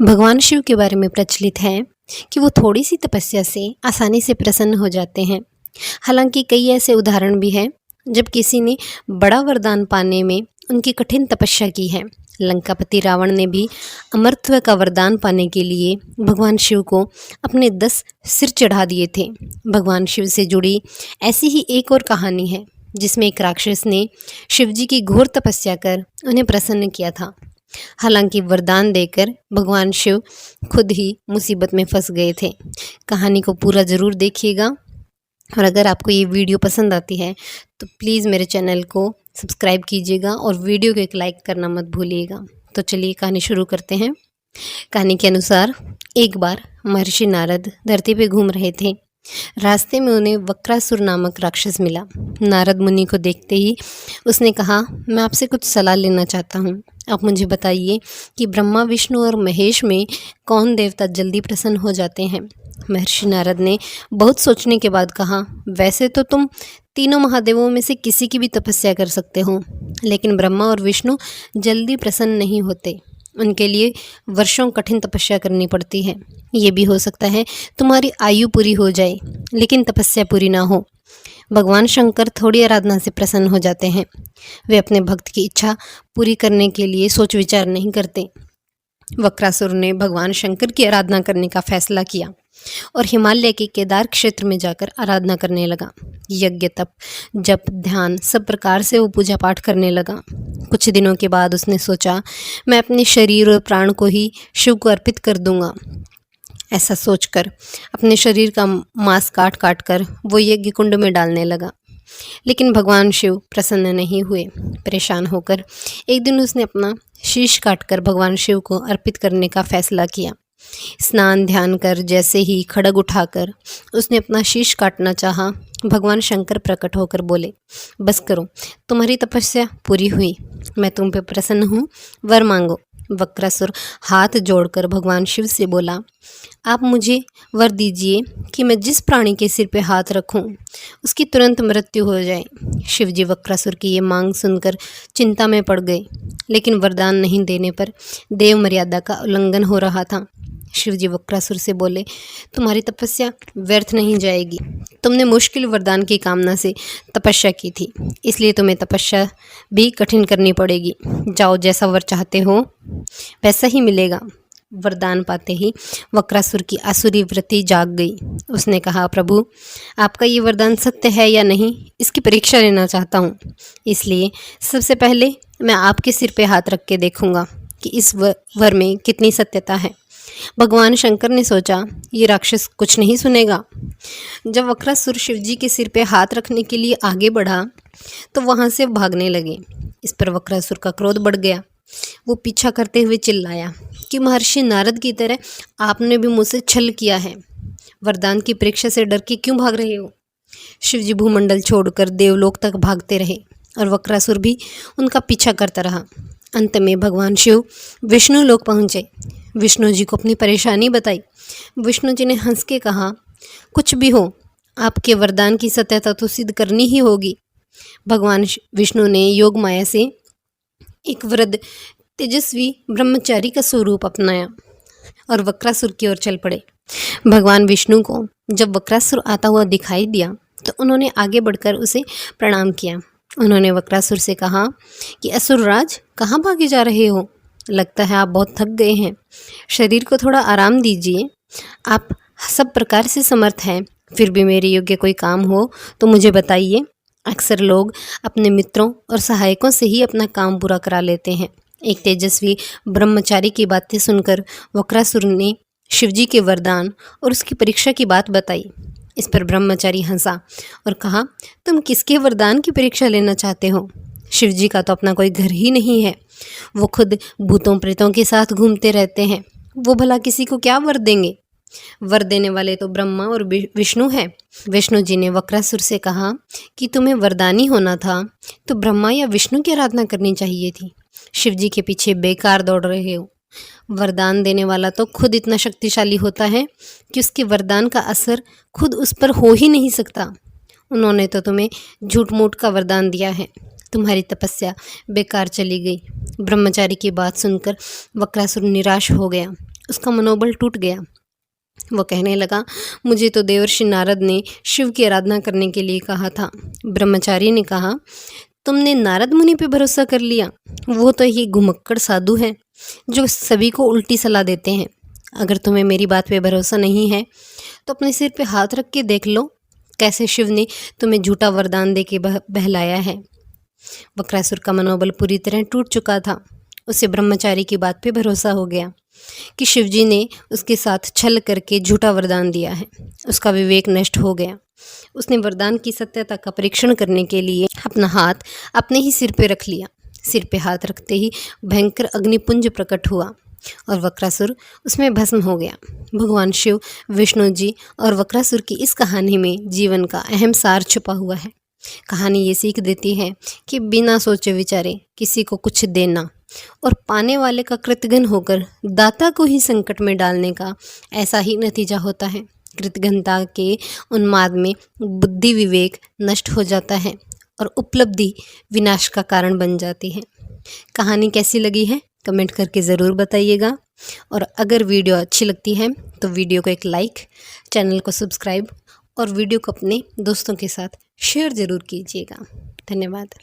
भगवान शिव के बारे में प्रचलित है कि वो थोड़ी सी तपस्या से आसानी से प्रसन्न हो जाते हैं। हालांकि कई ऐसे उदाहरण भी हैं जब किसी ने बड़ा वरदान पाने में उनकी कठिन तपस्या की है। लंकापति रावण ने भी अमरत्व का वरदान पाने के लिए भगवान शिव को अपने 10 सिर चढ़ा दिए थे। भगवान शिव से जुड़ी ऐसी ही एक और कहानी है जिसमें एक राक्षस ने शिवजी की घोर तपस्या कर उन्हें प्रसन्न किया था। हालांकि वरदान देकर भगवान शिव खुद ही मुसीबत में फंस गए थे। कहानी को पूरा ज़रूर देखिएगा और अगर आपको ये वीडियो पसंद आती है तो प्लीज़ मेरे चैनल को सब्सक्राइब कीजिएगा और वीडियो को एक लाइक करना मत भूलिएगा। तो चलिए कहानी शुरू करते हैं। कहानी के अनुसार एक बार महर्षि नारद धरती पे घूम रहे थे। रास्ते में उन्हें वक्रासुर नामक राक्षस मिला। नारद मुनि को देखते ही उसने कहा, मैं आपसे कुछ सलाह लेना चाहता हूँ। आप मुझे बताइए कि ब्रह्मा, विष्णु और महेश में कौन देवता जल्दी प्रसन्न हो जाते हैं। महर्षि नारद ने बहुत सोचने के बाद कहा, वैसे तो तुम तीनों महादेवों में से किसी की भी तपस्या कर सकते हो, लेकिन ब्रह्मा और विष्णु जल्दी प्रसन्न नहीं होते। उनके लिए वर्षों कठिन तपस्या करनी पड़ती है। ये भी हो सकता है तुम्हारी आयु पूरी हो जाए लेकिन तपस्या पूरी ना हो। भगवान शंकर थोड़ी आराधना से प्रसन्न हो जाते हैं। वे अपने भक्त की इच्छा पूरी करने के लिए सोच विचार नहीं करते। वक्रासुर ने भगवान शंकर की आराधना करने का फैसला किया और हिमालय के केदार क्षेत्र में जाकर आराधना करने लगा। यज्ञ, तप, जप, ध्यान सब प्रकार से वो पूजा पाठ करने लगा। कुछ दिनों के बाद उसने सोचा, मैं अपने शरीर और प्राण को ही शिव को अर्पित कर दूंगा। ऐसा सोचकर अपने शरीर का मांस काट काट कर वो यज्ञ कुंड में डालने लगा। लेकिन भगवान शिव प्रसन्न नहीं हुए। परेशान होकर एक दिन उसने अपना शीश काटकर भगवान शिव को अर्पित करने का फैसला किया। स्नान ध्यान कर जैसे ही खड्ग उठाकर उसने अपना शीश काटना चाहा, भगवान शंकर प्रकट होकर बोले, बस करो, तुम्हारी तपस्या पूरी हुई, मैं तुम पे प्रसन्न हूँ, वर मांगो। वक्रासुर हाथ जोड़कर भगवान शिव से बोला, आप मुझे वर दीजिए कि मैं जिस प्राणी के सिर पे हाथ रखूं उसकी तुरंत मृत्यु हो जाए। शिवजी वक्रासुर की ये मांग सुनकर चिंता में पड़ गए, लेकिन वरदान नहीं देने पर देव मर्यादा का उल्लंघन हो रहा था। शिवजी वक्रासुर से बोले, तुम्हारी तपस्या व्यर्थ नहीं जाएगी। तुमने मुश्किल वरदान की कामना से तपस्या की थी, इसलिए तुम्हें तपस्या भी कठिन करनी पड़ेगी। जाओ, जैसा वर चाहते हो वैसा ही मिलेगा। वरदान पाते ही वक्रासुर की आसुरी वृत्ति जाग गई। उसने कहा, प्रभु, आपका ये वरदान सत्य है या नहीं, इसकी परीक्षा लेना चाहता हूँ। इसलिए सबसे पहले मैं आपके सिर पे हाथ रख के देखूंगा कि इस वर में कितनी सत्यता है। भगवान शंकर ने सोचा, ये राक्षस कुछ नहीं सुनेगा। जब वक्रासुर शिवजी के सिर पे हाथ रखने के लिए आगे बढ़ा तो वहाँ से भागने लगे। इस पर वक्रासुर का क्रोध बढ़ गया। वो पीछा करते हुए चिल्लाया कि महर्षि नारद की तरह आपने भी मुझसे छल किया है। वरदान की परीक्षा से डर के क्यों भाग रहे हो। शिवजी भूमंडल छोड़कर देवलोक तक भागते रहे और वक्रासुर भी उनका पीछा करता रहा। अंत में भगवान शिव विष्णु लोक पहुँचे। विष्णु जी को अपनी परेशानी बताई। विष्णु जी ने हंस के कहा, कुछ भी हो, आपके वरदान की सत्यता तो सिद्ध करनी ही होगी। भगवान विष्णु ने योग माया से एक वृद्ध तेजस्वी ब्रह्मचारी का स्वरूप अपनाया और वक्रासुर की ओर चल पड़े। भगवान विष्णु को जब वक्रासुर आता हुआ दिखाई दिया तो उन्होंने आगे बढ़कर उसे प्रणाम किया। उन्होंने वक्रासुर से कहा कि असुरराज, कहाँ भागे जा रहे हो? लगता है आप बहुत थक गए हैं। शरीर को थोड़ा आराम दीजिए। आप सब प्रकार से समर्थ हैं, फिर भी मेरे योग्य कोई काम हो तो मुझे बताइए। अक्सर लोग अपने मित्रों और सहायकों से ही अपना काम पूरा करा लेते हैं। एक तेजस्वी ब्रह्मचारी की बातें सुनकर वक्रासुर ने शिवजी के वरदान और उसकी परीक्षा की बात बताई। इस पर ब्रह्मचारी हंसा और कहा, तुम किसके वरदान की परीक्षा लेना चाहते हो? शिवजी का तो अपना कोई घर ही नहीं है। वो खुद भूतों प्रेतों के साथ घूमते रहते हैं। वो भला किसी को क्या वर देंगे? वर देने वाले तो ब्रह्मा और विष्णु हैं। विष्णु जी ने वक्रासुर से कहा कि तुम्हें वरदानी होना था तो ब्रह्मा या विष्णु की आराधना करनी चाहिए थी। शिवजी के पीछे बेकार दौड़ रहे हो। वरदान देने वाला तो खुद इतना शक्तिशाली होता है कि उसके वरदान का असर खुद उस पर हो ही नहीं सकता। उन्होंने तो तुम्हें झूठ मूठ का वरदान दिया है। तुम्हारी तपस्या बेकार चली गई। ब्रह्मचारी की बात सुनकर वक्रासुर निराश हो गया उसका मनोबल टूट गया। वो कहने लगा, मुझे तो देवर्षि नारद ने शिव की आराधना करने के लिए कहा था। ब्रह्मचारी ने कहा, तुमने नारद मुनि पे भरोसा कर लिया? वो तो ये घुमक्कड़ साधु हैं जो सभी को उल्टी सलाह देते हैं। अगर तुम्हें मेरी बात पे भरोसा नहीं है तो अपने सिर पे हाथ रख के देख लो, कैसे शिव ने तुम्हें झूठा वरदान दे के बहलाया है। वक्रासुर का मनोबल पूरी तरह टूट चुका था। उसे ब्रह्मचारी की बात पे भरोसा हो गया कि शिवजी ने उसके साथ छल करके झूठा वरदान दिया है। उसका विवेक नष्ट हो गया। उसने वरदान की सत्यता का परीक्षण करने के लिए अपना हाथ अपने ही सिर पे रख लिया। सिर पे हाथ रखते ही भयंकर अग्निपुंज प्रकट हुआ और वक्रासुर उसमें भस्म हो गया। भगवान शिव, विष्णु जी और वक्रासुर की इस कहानी में जीवन का अहम सार छुपा हुआ है। कहानी ये सीख देती है कि बिना सोचे विचारे किसी को कुछ देना और पाने वाले का कृतघ्न होकर दाता को ही संकट में डालने का ऐसा ही नतीजा होता है। कृतघ्नता के उन्माद में बुद्धि विवेक नष्ट हो जाता है और उपलब्धि विनाश का कारण बन जाती है। कहानी कैसी लगी है कमेंट करके ज़रूर बताइएगा, और अगर वीडियो अच्छी लगती है तो वीडियो को एक लाइक, चैनल को सब्सक्राइब और वीडियो को अपने दोस्तों के साथ शेयर ज़रूर कीजिएगा। धन्यवाद।